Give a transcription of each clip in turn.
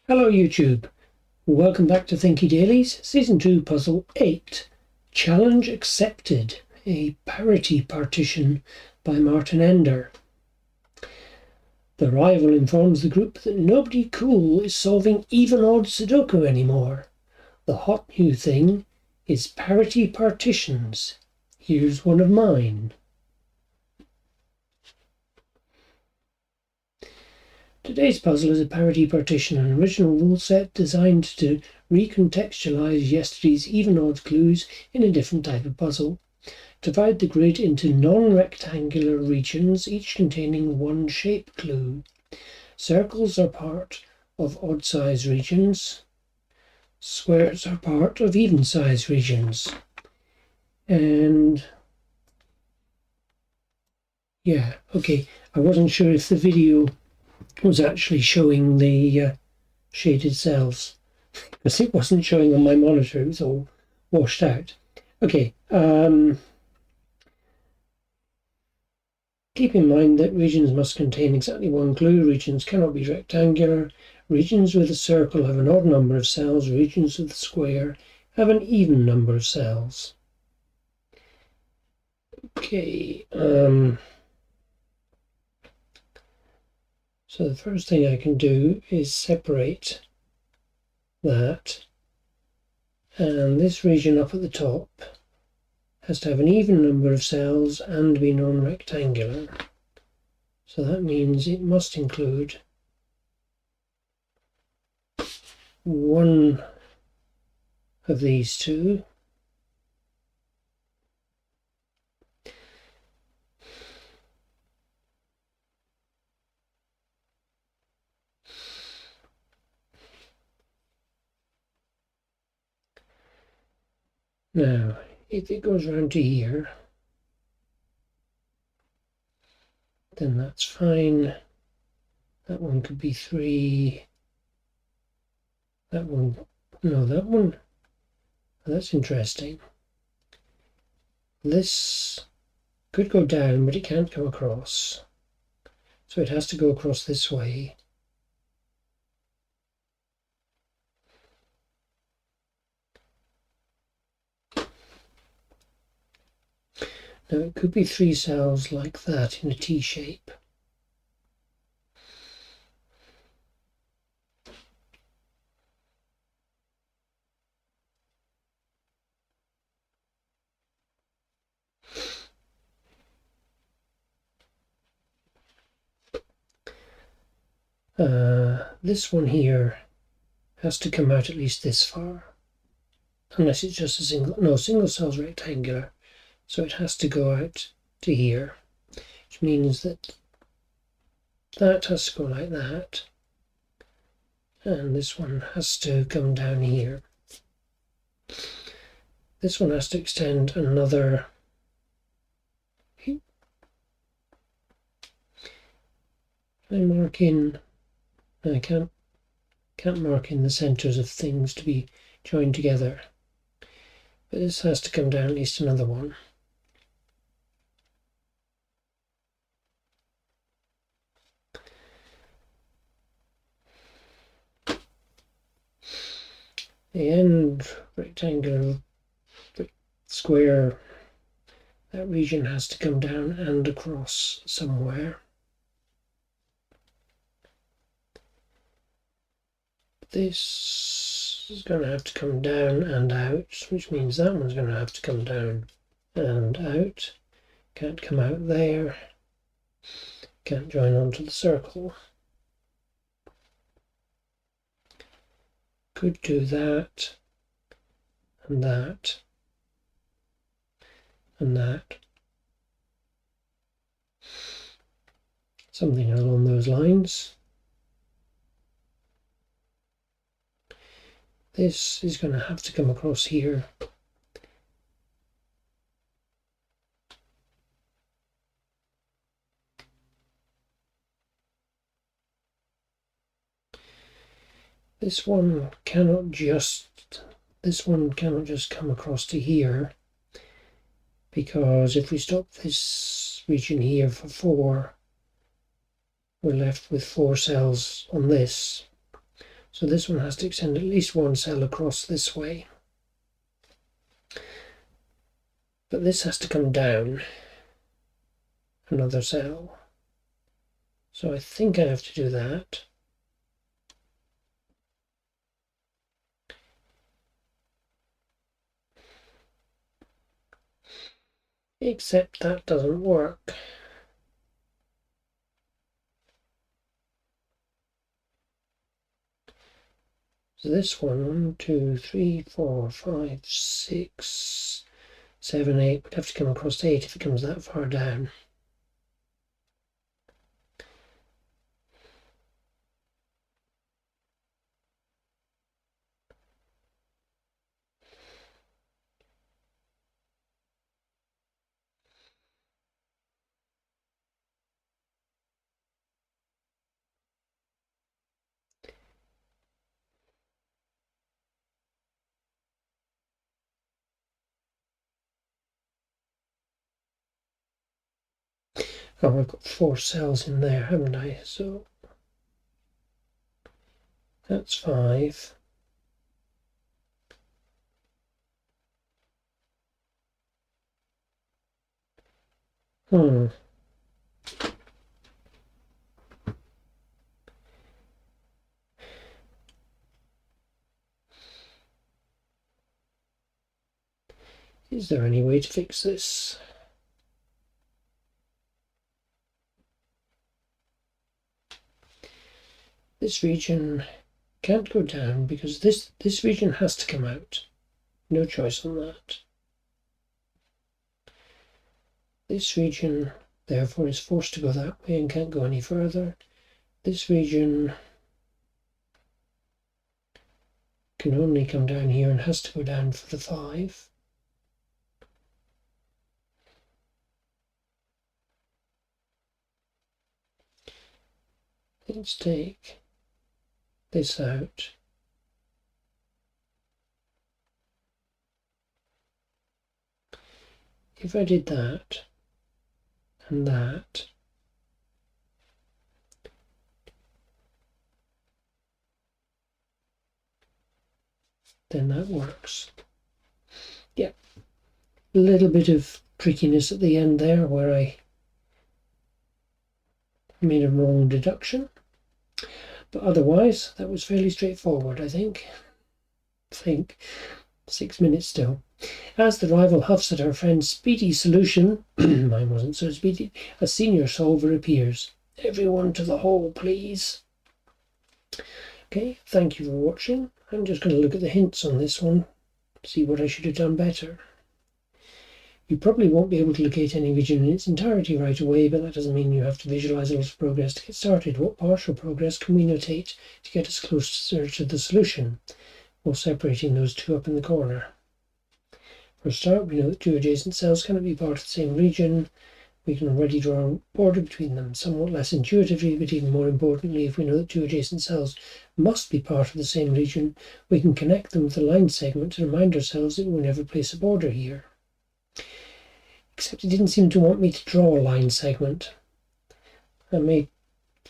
Hello YouTube, welcome back to Thinky Dailies, Season 2, Puzzle 8, Challenge Accepted, a Parity Partition by Martin Ender. The rival informs the group that nobody cool is solving even-odd Sudoku anymore. The hot new thing is Parity Partitions. Here's one of mine. Today's puzzle is a parity partition, an original rule set designed to recontextualize yesterday's even-odd clues in a different type of puzzle. Divide the grid into non-rectangular regions, each containing one shape clue. Circles are part of odd-size regions. Squares are part of even-size regions. And yeah, okay, I wasn't sure if the video was actually showing the shaded cells because it wasn't showing on my monitor, it was all washed out. Okay, keep in mind that regions must contain exactly one clue. Regions cannot be rectangular. Regions with a circle have an odd number of cells. Regions with a square have an even number of cells. Okay, so the first thing I can do is separate that, and this region up at the top has to have an even number of cells and be non-rectangular. So that means it must include one of these two. Now, if it goes round to here, then that's fine. That one could be 3. That one, no, that one, that's interesting. This could go down, but it can't go across. So it has to go across this way. Now it could be 3 cells like that in a T shape. This one here has to come out at least this far, unless it's just a single cell's rectangular. So it has to go out to here, which means that that has to go like that, and this one has to come down here. This one has to extend another. Can I mark in? No, I can't mark in the centres of things to be joined together. But this has to come down at least another one. The end rectangular square, that region has to come down and across somewhere. This is going to have to come down and out, which means that one's going to have to come down and out. Can't come out there. Can't join onto the circle. Could do that, and that, and that. Something along those lines. This is going to have to come across here. This one cannot just come across to here, because if we stop this region here for 4, we're left with 4 cells on this. So this one has to extend at least one cell across this way. But this has to come down another cell. So I think I have to do that. Except that doesn't work. So this one, 1, 2, 3, 4, 5, 6, 7, 8, would have to come across 8 if it comes that far down. Oh, I've got 4 cells in there, haven't I? So that's 5. Is there any way to fix this? This region can't go down because this region has to come out. No choice on that. This region, therefore, is forced to go that way and can't go any further. This region can only come down here and has to go down for the 5. Let's take this out. If I did that and that, then that works. Yeah, a little bit of trickiness at the end there where I made a wrong deduction, but otherwise that was fairly straightforward. I think 6 minutes still. As the rival huffs at her friend's speedy solution, mine wasn't so speedy, a senior solver appears. Everyone to the hole, please. Okay, thank you for watching. I'm just going to look at the hints on this one, see what I should have done better. You probably won't be able to locate any region in its entirety right away, but that doesn't mean you have to visualize a lot of progress to get started. What partial progress can we notate to get us closer to the solution, while separating those two up in the corner? For a start, we know that 2 adjacent cells cannot be part of the same region. We can already draw a border between them, somewhat less intuitively, but even more importantly, if we know that 2 adjacent cells must be part of the same region, we can connect them with a line segment to remind ourselves that we will never place a border here. Except it didn't seem to want me to draw a line segment. I may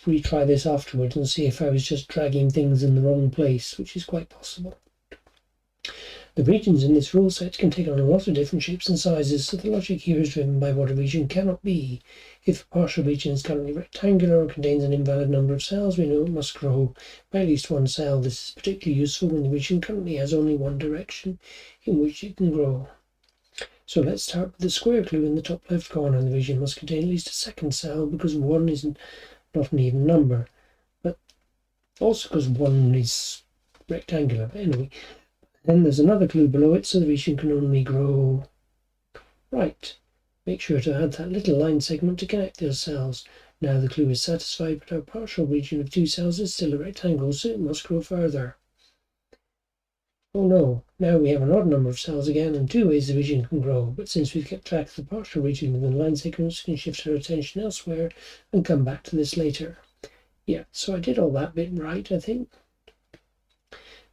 retry this afterwards and see if I was just dragging things in the wrong place, which is quite possible. The regions in this rule set can take on a lot of different shapes and sizes, so the logic here is driven by what a region cannot be. If a partial region is currently rectangular or contains an invalid number of cells, we know it must grow by at least 1 cell. This is particularly useful when the region currently has only one direction in which it can grow. So let's start with the square clue in the top left corner. The region must contain at least a 2nd cell because 1 is not an even number, but also because 1 is rectangular. But anyway, then there's another clue below it, so the region can only grow right. Make sure to add that little line segment to connect those cells. Now the clue is satisfied, but our partial region of 2 cells is still a rectangle, so it must grow further. Oh no, now we have an odd number of cells again, and 2 ways the region can grow, but since we've kept track of the partial region within line segments, we can shift our attention elsewhere and come back to this later. Yeah, so I did all that bit right, I think.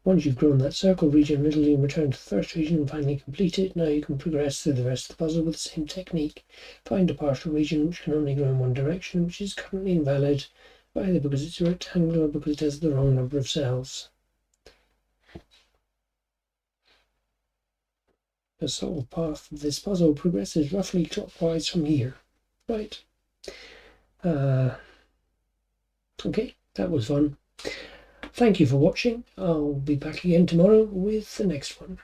Once you've grown that circle region a little, you return to the first region and finally complete it. Now you can progress through the rest of the puzzle with the same technique. Find a partial region which can only grow in one direction, which is currently invalid, either because it's a rectangle or because it has the wrong number of cells. the solved path of this puzzle progresses roughly clockwise from here. Right. Okay, that was fun. Thank you for watching. I'll be back again tomorrow with the next one.